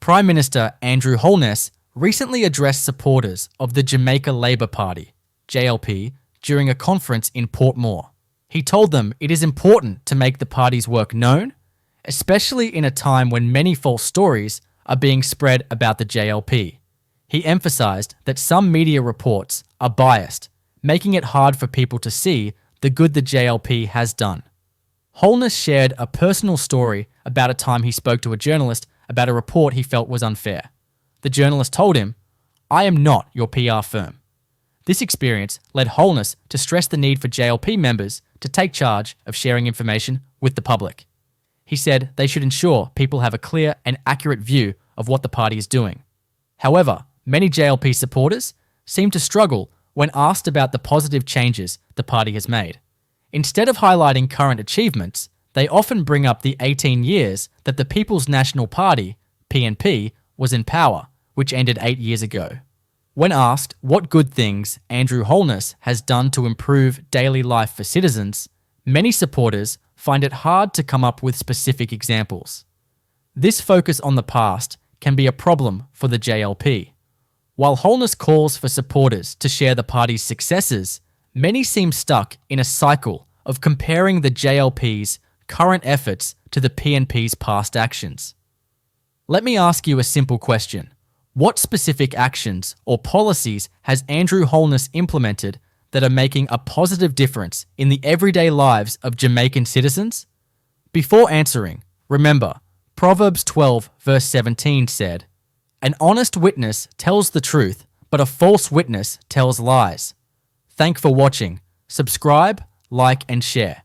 Prime Minister Andrew Holness recently addressed supporters of the Jamaica Labour Party, JLP, during a conference in Portmore. He told them it is important to make the party's work known, especially in a time when many false stories are being spread about the JLP. He emphasised that some media reports are biased, making it hard for people to see the good the JLP has done. Holness shared a personal story about a time he spoke to a journalist about a report he felt was unfair. The journalist told him, "I am not your PR firm." This experience led Holness to stress the need for JLP members to take charge of sharing information with the public. He said they should ensure people have a clear and accurate view of what the party is doing. However, many JLP supporters seem to struggle when asked about the positive changes the party has made. Instead of highlighting current achievements, they often bring up the 18 years that the People's National Party, PNP, was in power, which ended 8 years ago. When asked what good things Andrew Holness has done to improve daily life for citizens, many supporters find it hard to come up with specific examples. This focus on the past can be a problem for the JLP. While Holness calls for supporters to share the party's successes, many seem stuck in a cycle of comparing the JLP's current efforts to the PNP's past actions. Let me ask you a simple question. What specific actions or policies has Andrew Holness implemented that are making a positive difference in the everyday lives of Jamaican citizens? Before answering, remember, Proverbs 12 verse 17 said, "An honest witness tells the truth, but a false witness tells lies." Thanks for watching. Subscribe, like, and share.